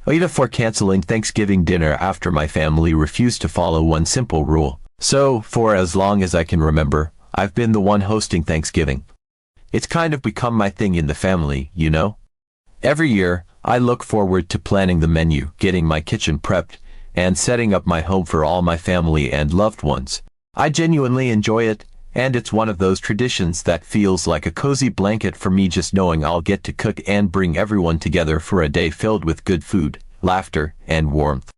AITA for canceling Thanksgiving dinner after my family refused to follow one simple rule. So, for as long as I can remember, I've been the one hosting Thanksgiving. It's kind of become my thing in the family, you know? Every year, I look forward to planning the menu, getting my kitchen prepped, and setting up my home for all my family and loved ones. I genuinely enjoy it, and it's one of those traditions that feels like a cozy blanket for me, just knowing I'll get to cook and bring everyone together for a day filled with good food, laughter, and warmth.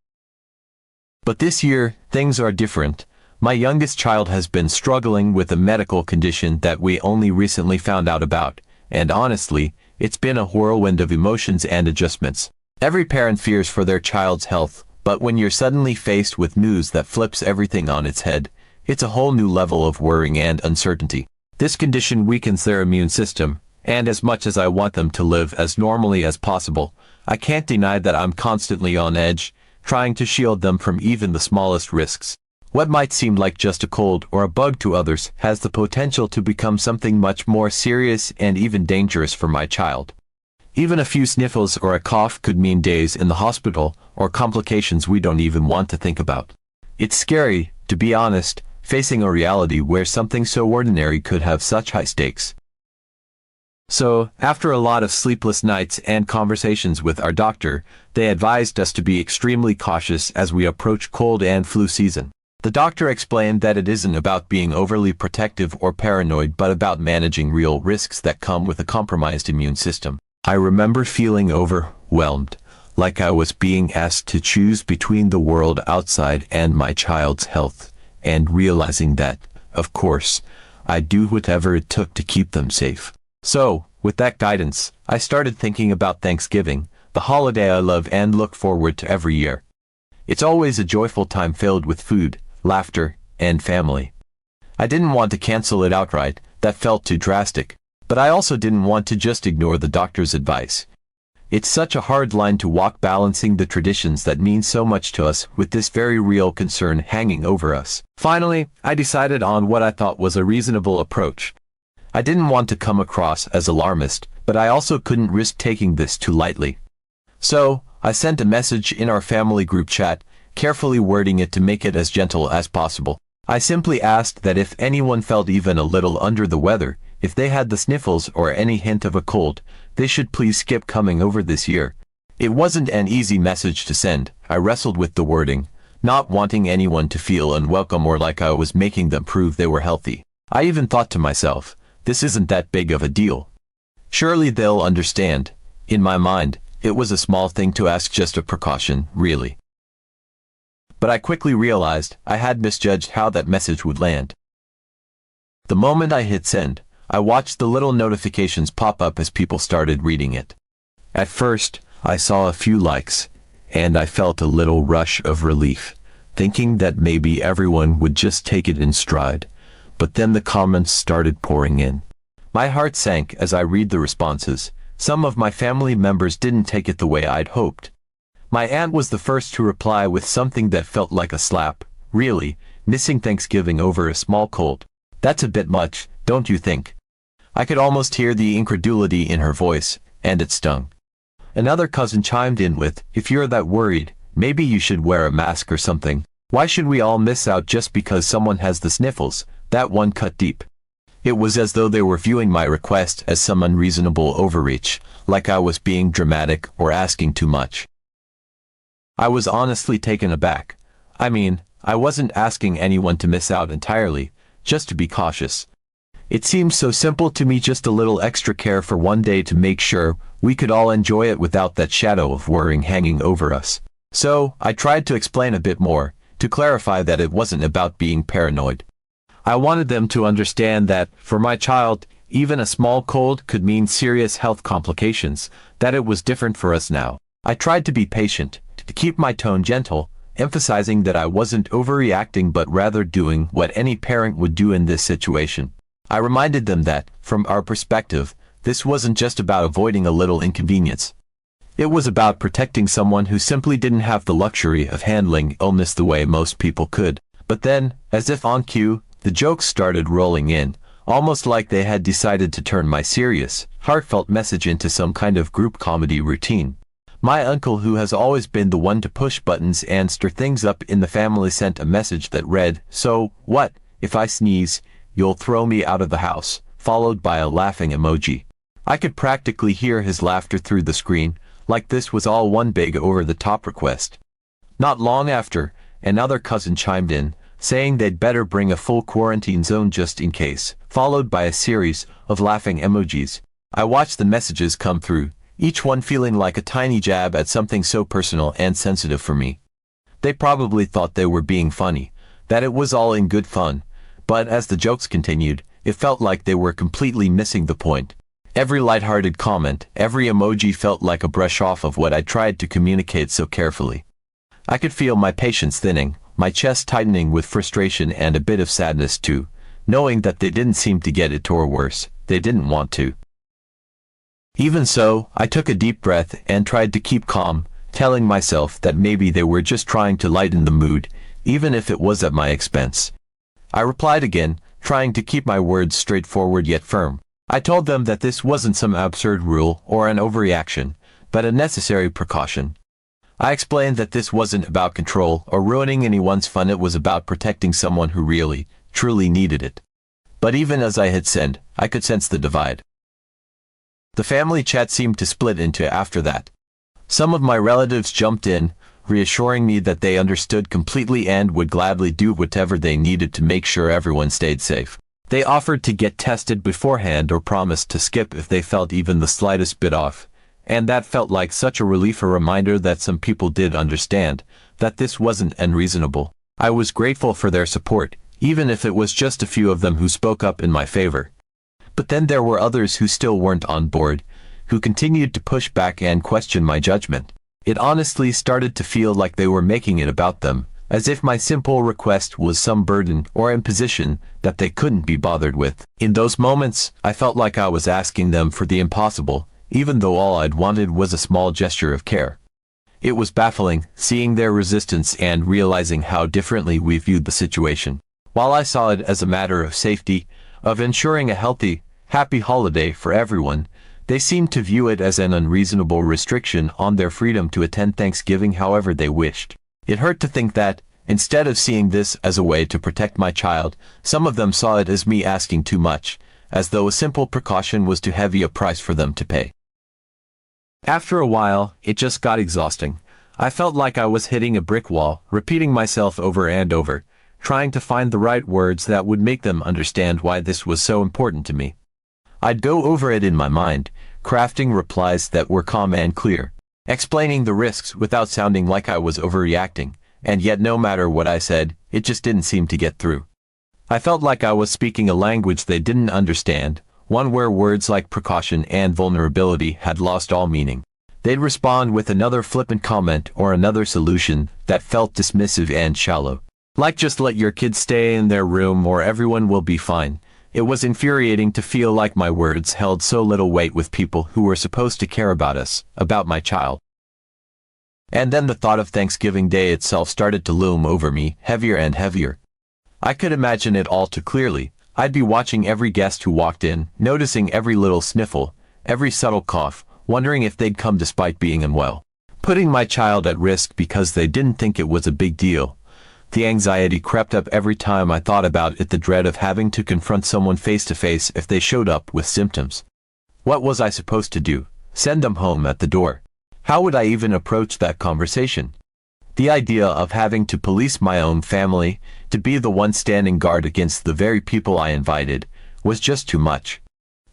But this year, things are different. My youngest child has been struggling with a medical condition that we only recently found out about, and honestly, it's been a whirlwind of emotions and adjustments. Every parent fears for their child's health, but when you're suddenly faced with news that flips everything on its head, it's a whole new level of worrying and uncertainty. This condition weakens their immune system, and as much as I want them to live as normally as possible, I can't deny that I'm constantly on edge, trying to shield them from even the smallest risks. What might seem like just a cold or a bug to others has the potential to become something much more serious and even dangerous for my child. Even a few sniffles or a cough could mean days in the hospital or complications we don't even want to think about. It's scary, to be honest, facing a reality where something so ordinary could have such high stakes. So, after a lot of sleepless nights and conversations with our doctor, they advised us to be extremely cautious as we approach cold and flu season. The doctor explained that it isn't about being overly protective or paranoid, but about managing real risks that come with a compromised immune system. I remember feeling overwhelmed, like I was being asked to choose between the world outside and my child's health, and realizing that, of course, I'd do whatever it took to keep them safe. So, with that guidance, I started thinking about Thanksgiving, the holiday I love and look forward to every year. It's always a joyful time filled with food, laughter, and family. I didn't want to cancel it outright, that felt too drastic, but I also didn't want to just ignore the doctor's advice. It's such a hard line to walk, balancing the traditions that mean so much to us with this very real concern hanging over us. Finally, I decided on what I thought was a reasonable approach. I didn't want to come across as alarmist, but I also couldn't risk taking this too lightly. So, I sent a message in our family group chat, carefully wording it to make it as gentle as possible. I simply asked that if anyone felt even a little under the weather, if they had the sniffles or any hint of a cold, they should please skip coming over this year. It wasn't an easy message to send. I wrestled with the wording, not wanting anyone to feel unwelcome or like I was making them prove they were healthy. I even thought to myself, this isn't that big of a deal. Surely they'll understand. In my mind, it was a small thing to ask, just a precaution, really. But I quickly realized I had misjudged how that message would land. The moment I hit send, I watched the little notifications pop up as people started reading it. At first, I saw a few likes, and I felt a little rush of relief, thinking that maybe everyone would just take it in stride. But then the comments started pouring in. My heart sank as I read the responses. Some of my family members didn't take it the way I'd hoped. My aunt was the first to reply with something that felt like a slap. Really, missing Thanksgiving over a small cold? That's a bit much, don't you think? I could almost hear the incredulity in her voice, and it stung. Another cousin chimed in with, if you're that worried, maybe you should wear a mask or something. Why should we all miss out just because someone has the sniffles? That one cut deep. It was as though they were viewing my request as some unreasonable overreach, like I was being dramatic or asking too much. I was honestly taken aback. I mean, I wasn't asking anyone to miss out entirely, just to be cautious. It seemed so simple to me, just a little extra care for one day to make sure we could all enjoy it without that shadow of worrying hanging over us. So, I tried to explain a bit more, to clarify that it wasn't about being paranoid. I wanted them to understand that, for my child, even a small cold could mean serious health complications, that it was different for us now. I tried to be patient, to keep my tone gentle, emphasizing that I wasn't overreacting but rather doing what any parent would do in this situation. I reminded them that, from our perspective, this wasn't just about avoiding a little inconvenience. It was about protecting someone who simply didn't have the luxury of handling illness the way most people could. But then, as if on cue, the jokes started rolling in, almost like they had decided to turn my serious, heartfelt message into some kind of group comedy routine. My uncle, who has always been the one to push buttons and stir things up in the family, sent a message that read, "So, what, if I sneeze, you'll throw me out of the house," followed by a laughing emoji. I could practically hear his laughter through the screen, like this was all one big over-the-top request. Not long after, another cousin chimed in, saying they'd better bring a full quarantine zone just in case, followed by a series of laughing emojis. I watched the messages come through, each one feeling like a tiny jab at something so personal and sensitive for me. They probably thought they were being funny, that it was all in good fun, but as the jokes continued, it felt like they were completely missing the point. Every lighthearted comment, every emoji felt like a brush off of what I tried to communicate so carefully. I could feel my patience thinning, my chest tightening with frustration and a bit of sadness too, knowing that they didn't seem to get it, or worse, they didn't want to. Even so, I took a deep breath and tried to keep calm, telling myself that maybe they were just trying to lighten the mood, even if it was at my expense. I replied again, trying to keep my words straightforward yet firm. I told them that this wasn't some absurd rule or an overreaction, but a necessary precaution. I explained that this wasn't about control or ruining anyone's fun, it was about protecting someone who really, truly needed it. But even as I had said, I could sense the divide. The family chat seemed to split into after that. Some of my relatives jumped in, reassuring me that they understood completely and would gladly do whatever they needed to make sure everyone stayed safe. They offered to get tested beforehand or promised to skip if they felt even the slightest bit off. And that felt like such a relief, a reminder that some people did understand, that this wasn't unreasonable. I was grateful for their support, even if it was just a few of them who spoke up in my favor. But then there were others who still weren't on board, who continued to push back and question my judgment. It honestly started to feel like they were making it about them, as if my simple request was some burden or imposition that they couldn't be bothered with. In those moments, I felt like I was asking them for the impossible, even though all I'd wanted was a small gesture of care. It was baffling, seeing their resistance and realizing how differently we viewed the situation. While I saw it as a matter of safety, of ensuring a healthy, happy holiday for everyone, they seemed to view it as an unreasonable restriction on their freedom to attend Thanksgiving however they wished. It hurt to think that, instead of seeing this as a way to protect my child, some of them saw it as me asking too much, as though a simple precaution was too heavy a price for them to pay. After a while, it just got exhausting. I felt like I was hitting a brick wall, repeating myself over and over, trying to find the right words that would make them understand why this was so important to me. I'd go over it in my mind, crafting replies that were calm and clear, explaining the risks without sounding like I was overreacting, and yet no matter what I said, it just didn't seem to get through. I felt like I was speaking a language they didn't understand, one where words like precaution and vulnerability had lost all meaning. They'd respond with another flippant comment or another solution that felt dismissive and shallow. Like, just let your kids stay in their room or everyone will be fine. It was infuriating to feel like my words held so little weight with people who were supposed to care about us, about my child. And then the thought of Thanksgiving Day itself started to loom over me, heavier and heavier. I could imagine it all too clearly. I'd be watching every guest who walked in, noticing every little sniffle, every subtle cough, wondering if they'd come despite being unwell. Putting my child at risk because they didn't think it was a big deal. The anxiety crept up every time I thought about it, the dread of having to confront someone face to face if they showed up with symptoms. What was I supposed to do? Send them home at the door? How would I even approach that conversation? The idea of having to police my own family, to be the one standing guard against the very people I invited, was just too much.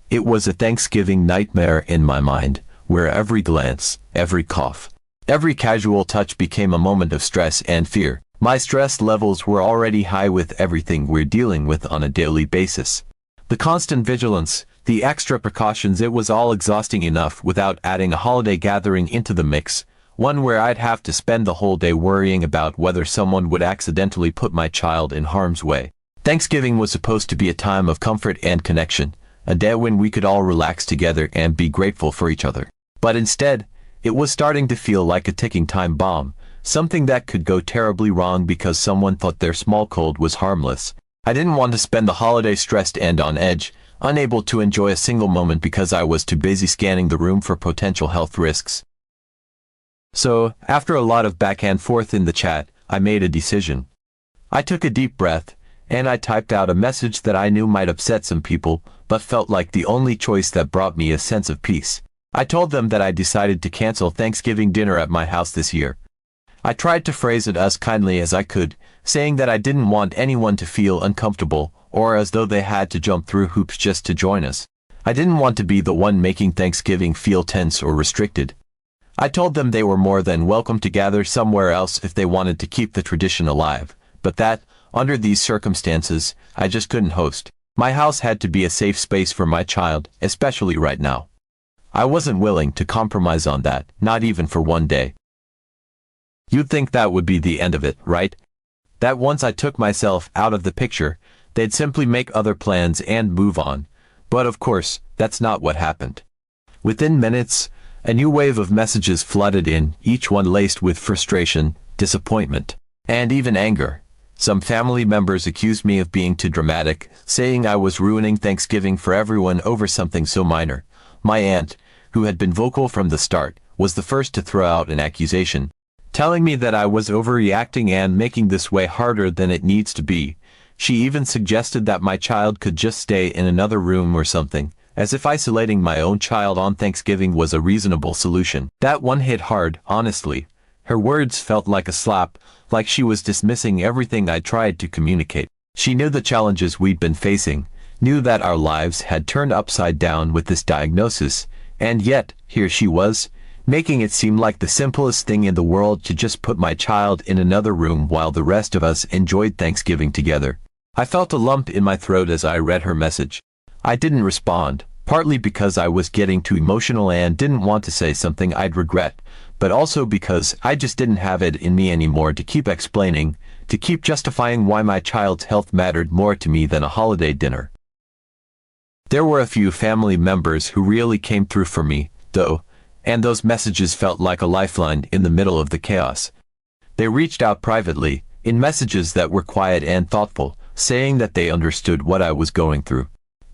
It was a Thanksgiving nightmare in my mind, where every glance, every cough, every casual touch became a moment of stress and fear. My stress levels were already high with everything we're dealing with on a daily basis. The constant vigilance, the extra precautions, it was all exhausting enough without adding a holiday gathering into the mix, one where I'd have to spend the whole day worrying about whether someone would accidentally put my child in harm's way. Thanksgiving was supposed to be a time of comfort and connection, a day when we could all relax together and be grateful for each other. But instead, it was starting to feel like a ticking time bomb. Something that could go terribly wrong because someone thought their small cold was harmless. I didn't want to spend the holiday stressed and on edge, unable to enjoy a single moment because I was too busy scanning the room for potential health risks. So, after a lot of back and forth in the chat, I made a decision. I took a deep breath, and I typed out a message that I knew might upset some people, but felt like the only choice that brought me a sense of peace. I told them that I decided to cancel Thanksgiving dinner at my house this year. I tried to phrase it as kindly as I could, saying that I didn't want anyone to feel uncomfortable, or as though they had to jump through hoops just to join us. I didn't want to be the one making Thanksgiving feel tense or restricted. I told them they were more than welcome to gather somewhere else if they wanted to keep the tradition alive, but that, under these circumstances, I just couldn't host. My house had to be a safe space for my child, especially right now. I wasn't willing to compromise on that, not even for one day. You'd think that would be the end of it, right? That once I took myself out of the picture, they'd simply make other plans and move on. But of course, that's not what happened. Within minutes, a new wave of messages flooded in, each one laced with frustration, disappointment, and even anger. Some family members accused me of being too dramatic, saying I was ruining Thanksgiving for everyone over something so minor. My aunt, who had been vocal from the start, was the first to throw out an accusation, telling me that I was overreacting and making this way harder than it needs to be. She even suggested that my child could just stay in another room or something, as if isolating my own child on Thanksgiving was a reasonable solution. That one hit hard, honestly. Her words felt like a slap, like she was dismissing everything I tried to communicate. She knew the challenges we'd been facing, knew that our lives had turned upside down with this diagnosis, and yet, here she was, making it seem like the simplest thing in the world to just put my child in another room while the rest of us enjoyed Thanksgiving together. I felt a lump in my throat as I read her message. I didn't respond, partly because I was getting too emotional and didn't want to say something I'd regret, but also because I just didn't have it in me anymore to keep explaining, to keep justifying why my child's health mattered more to me than a holiday dinner. There were a few family members who really came through for me, though, and those messages felt like a lifeline in the middle of the chaos. They reached out privately, in messages that were quiet and thoughtful, saying that they understood what I was going through.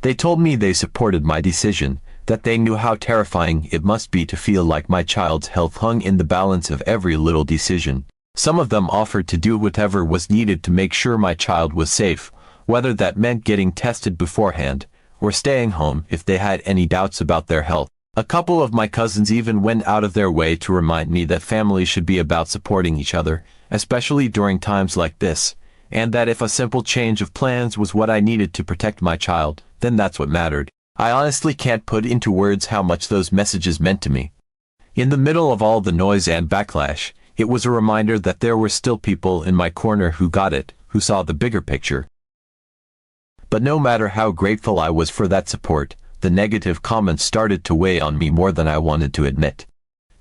They told me they supported my decision, that they knew how terrifying it must be to feel like my child's health hung in the balance of every little decision. Some of them offered to do whatever was needed to make sure my child was safe, whether that meant getting tested beforehand, or staying home if they had any doubts about their health. A couple of my cousins even went out of their way to remind me that family should be about supporting each other, especially during times like this, and that if a simple change of plans was what I needed to protect my child, then that's what mattered. I honestly can't put into words how much those messages meant to me. In the middle of all the noise and backlash, it was a reminder that there were still people in my corner who got it, who saw the bigger picture. But no matter how grateful I was for that support, the negative comments started to weigh on me more than I wanted to admit.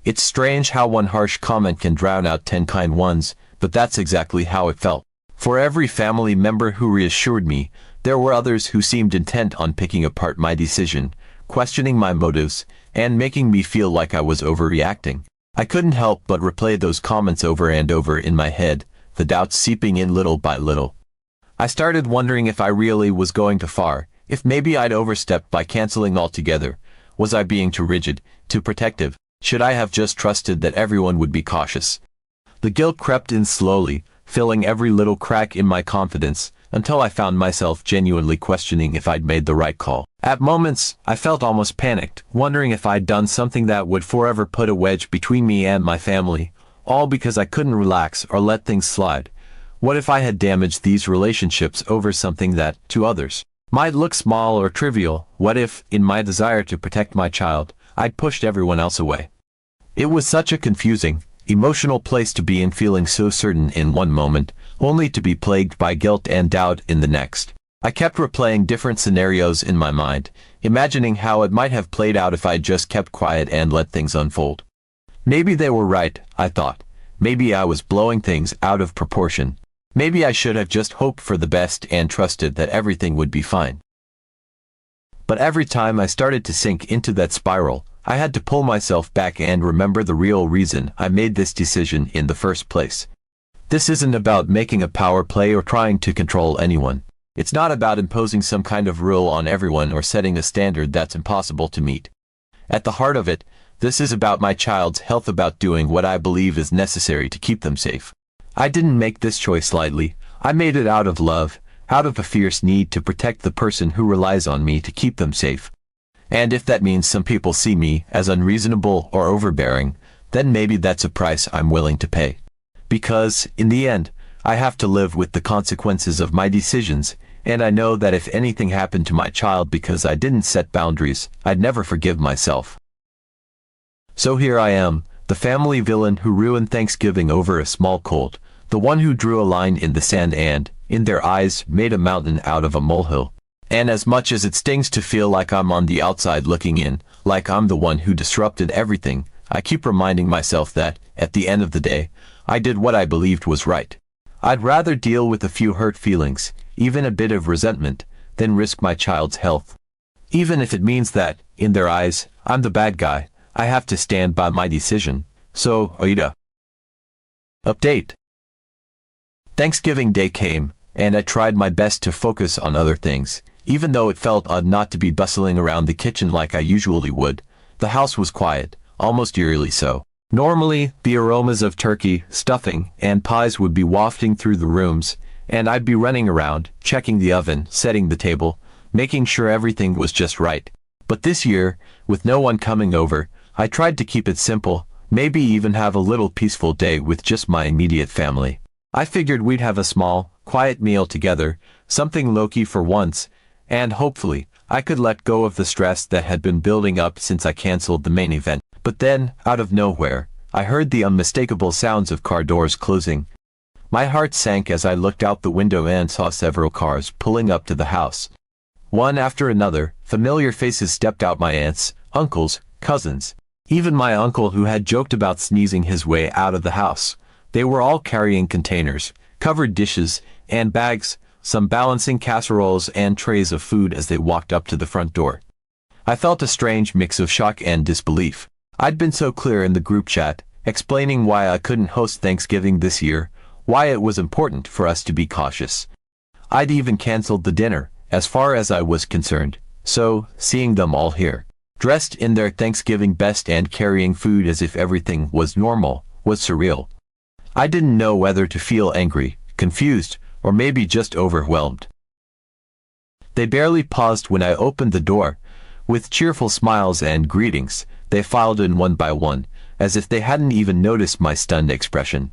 It's strange how one harsh comment can drown out 10 kind ones, but that's exactly how it felt. For every family member who reassured me, there were others who seemed intent on picking apart my decision, questioning my motives, and making me feel like I was overreacting. I couldn't help but replay those comments over and over in my head, the doubts seeping in little by little. I started wondering if I really was going too far, if maybe I'd overstepped by canceling altogether. Was I being too rigid, too protective? Should I have just trusted that everyone would be cautious? The guilt crept in slowly, filling every little crack in my confidence, until I found myself genuinely questioning if I'd made the right call. At moments, I felt almost panicked, wondering if I'd done something that would forever put a wedge between me and my family, all because I couldn't relax or let things slide. What if I had damaged these relationships over something that, to others, might look small or trivial? What if, in my desire to protect my child, I'd pushed everyone else away? It was such a confusing, emotional place to be in, feeling so certain in one moment, only to be plagued by guilt and doubt in the next. I kept replaying different scenarios in my mind, imagining how it might have played out if I'd just kept quiet and let things unfold. Maybe they were right, I thought. Maybe I was blowing things out of proportion. Maybe I should have just hoped for the best and trusted that everything would be fine. But every time I started to sink into that spiral, I had to pull myself back and remember the real reason I made this decision in the first place. This isn't about making a power play or trying to control anyone. It's not about imposing some kind of rule on everyone or setting a standard that's impossible to meet. At the heart of it, This is about my child's health, about doing what I believe is necessary to keep them safe. I didn't make this choice lightly. I made it out of love, out of a fierce need to protect the person who relies on me to keep them safe. And if that means some people see me as unreasonable or overbearing, then maybe that's a price I'm willing to pay. Because, in the end, I have to live with the consequences of my decisions, and I know that if anything happened to my child because I didn't set boundaries, I'd never forgive myself. So here I am, the family villain who ruined Thanksgiving over a small cold, the one who drew a line in the sand and, in their eyes, made a mountain out of a molehill. And as much as it stings to feel like I'm on the outside looking in, like I'm the one who disrupted everything, I keep reminding myself that, at the end of the day, I did what I believed was right. I'd rather deal with a few hurt feelings, even a bit of resentment, than risk my child's health. Even if it means that, in their eyes, I'm the bad guy, I have to stand by my decision. So, AITA. Update. Thanksgiving Day came, and I tried my best to focus on other things. Even though it felt odd not to be bustling around the kitchen like I usually would, the house was quiet, almost eerily so. Normally, the aromas of turkey, stuffing, and pies would be wafting through the rooms, and I'd be running around, checking the oven, setting the table, making sure everything was just right. But this year, with no one coming over, I tried to keep it simple, maybe even have a little peaceful day with just my immediate family. I figured we'd have a small, quiet meal together, something low-key for once, and hopefully, I could let go of the stress that had been building up since I canceled the main event. But then, out of nowhere, I heard the unmistakable sounds of car doors closing. My heart sank as I looked out the window and saw several cars pulling up to the house. One after another, familiar faces stepped out: my aunts, uncles, cousins. Even my uncle who had joked about sneezing his way out of the house. They were all carrying containers, covered dishes, and bags, some balancing casseroles and trays of food as they walked up to the front door. I felt a strange mix of shock and disbelief. I'd been so clear in the group chat, explaining why I couldn't host Thanksgiving this year, why it was important for us to be cautious. I'd even canceled the dinner, as far as I was concerned. So, seeing them all here, dressed in their Thanksgiving best and carrying food as if everything was normal, was surreal. I didn't know whether to feel angry, confused, or maybe just overwhelmed. They barely paused when I opened the door. With cheerful smiles and greetings, they filed in one by one, as if they hadn't even noticed my stunned expression.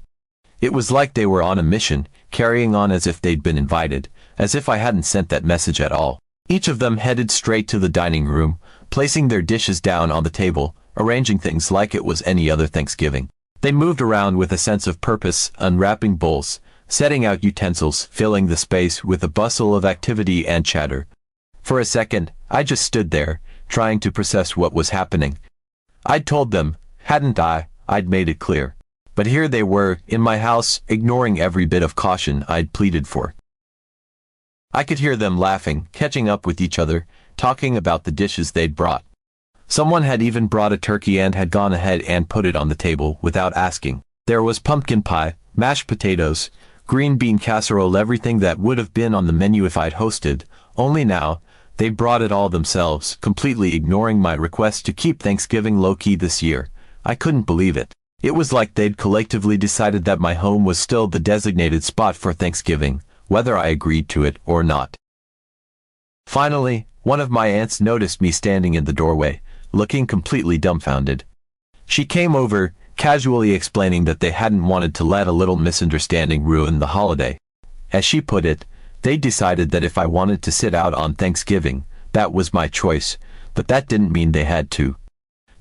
It was like they were on a mission, carrying on as if they'd been invited, as if I hadn't sent that message at all. Each of them headed straight to the dining room, placing their dishes down on the table, arranging things like it was any other Thanksgiving. They moved around with a sense of purpose, unwrapping bowls, setting out utensils, filling the space with a bustle of activity and chatter. For a second, I just stood there, trying to process what was happening. I'd told them, hadn't I? I'd made it clear. But here they were, in my house, ignoring every bit of caution I'd pleaded for. I could hear them laughing, catching up with each other, talking about the dishes they'd brought. Someone had even brought a turkey and had gone ahead and put it on the table without asking. There was pumpkin pie, mashed potatoes, green bean casserole, everything that would have been on the menu if I'd hosted, only now, they brought it all themselves, completely ignoring my request to keep Thanksgiving low-key this year. I couldn't believe it. It was like they'd collectively decided that my home was still the designated spot for Thanksgiving, whether I agreed to it or not. Finally, one of my aunts noticed me standing in the doorway, looking completely dumbfounded. She came over, casually explaining that they hadn't wanted to let a little misunderstanding ruin the holiday. As she put it, they decided that if I wanted to sit out on Thanksgiving, that was my choice, but that didn't mean they had to.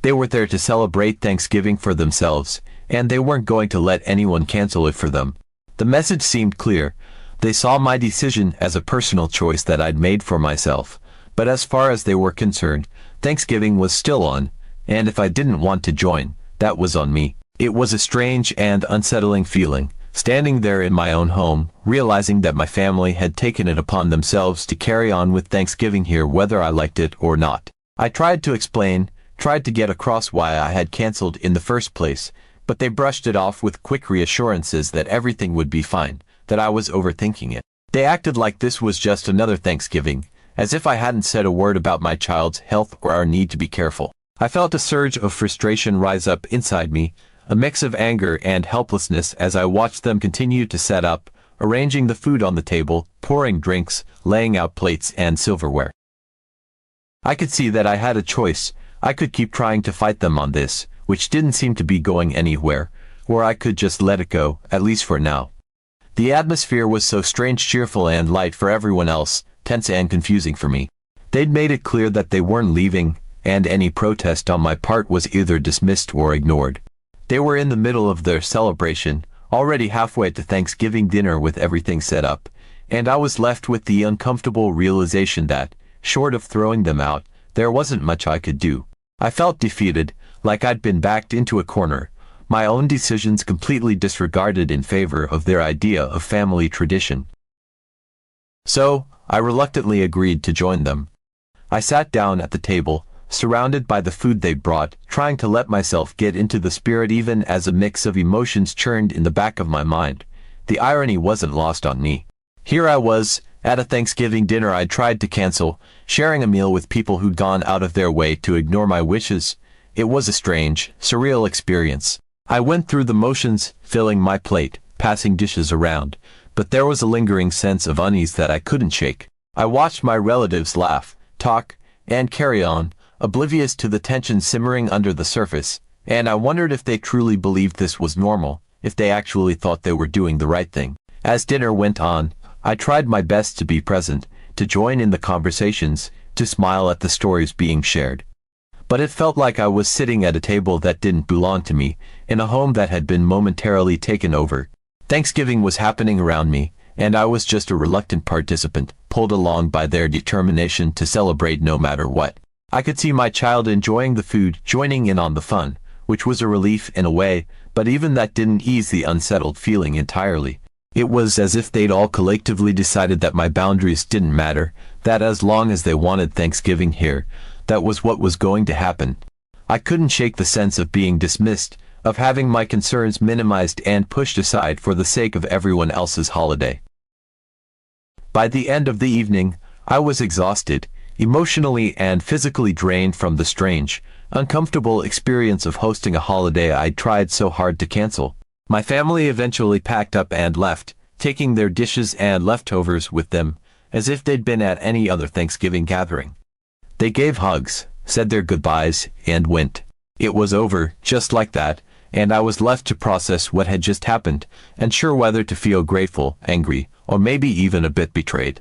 They were there to celebrate Thanksgiving for themselves, and they weren't going to let anyone cancel it for them. The message seemed clear. They saw my decision as a personal choice that I'd made for myself, but as far as they were concerned, Thanksgiving was still on, and if I didn't want to join, that was on me. It was a strange and unsettling feeling, standing there in my own home, realizing that my family had taken it upon themselves to carry on with Thanksgiving here whether I liked it or not. I tried to explain, tried to get across why I had canceled in the first place, but they brushed it off with quick reassurances that everything would be fine, that I was overthinking it. They acted like this was just another Thanksgiving, as if I hadn't said a word about my child's health or our need to be careful. I felt a surge of frustration rise up inside me, a mix of anger and helplessness as I watched them continue to set up, arranging the food on the table, pouring drinks, laying out plates and silverware. I could see that I had a choice. I could keep trying to fight them on this, which didn't seem to be going anywhere, or I could just let it go, at least for now. The atmosphere was so strange, cheerful and light for everyone else, tense and confusing for me. They'd made it clear that they weren't leaving, and any protest on my part was either dismissed or ignored. They were in the middle of their celebration, already halfway to Thanksgiving dinner with everything set up, and I was left with the uncomfortable realization that, short of throwing them out, there wasn't much I could do. I felt defeated, like I'd been backed into a corner, my own decisions completely disregarded in favor of their idea of family tradition. So, I reluctantly agreed to join them. I sat down at the table, surrounded by the food they brought, trying to let myself get into the spirit even as a mix of emotions churned in the back of my mind. The irony wasn't lost on me. Here I was, at a Thanksgiving dinner I'd tried to cancel, sharing a meal with people who'd gone out of their way to ignore my wishes. It was a strange, surreal experience. I went through the motions, filling my plate, passing dishes around, but there was a lingering sense of unease that I couldn't shake. I watched my relatives laugh, talk, and carry on, oblivious to the tension simmering under the surface, and I wondered if they truly believed this was normal, if they actually thought they were doing the right thing. As dinner went on, I tried my best to be present, to join in the conversations, to smile at the stories being shared. But it felt like I was sitting at a table that didn't belong to me, in a home that had been momentarily taken over. Thanksgiving was happening around me, and I was just a reluctant participant, pulled along by their determination to celebrate no matter what. I could see my child enjoying the food, joining in on the fun, which was a relief in a way, but even that didn't ease the unsettled feeling entirely. It was as if they'd all collectively decided that my boundaries didn't matter, that as long as they wanted Thanksgiving here, that was what was going to happen. I couldn't shake the sense of being dismissed, of having my concerns minimized and pushed aside for the sake of everyone else's holiday. By the end of the evening, I was exhausted, emotionally and physically drained from the strange, uncomfortable experience of hosting a holiday I'd tried so hard to cancel. My family eventually packed up and left, taking their dishes and leftovers with them, as if they'd been at any other Thanksgiving gathering. They gave hugs, said their goodbyes, and went. It was over, just like that, and I was left to process what had just happened, unsure whether to feel grateful, angry, or maybe even a bit betrayed.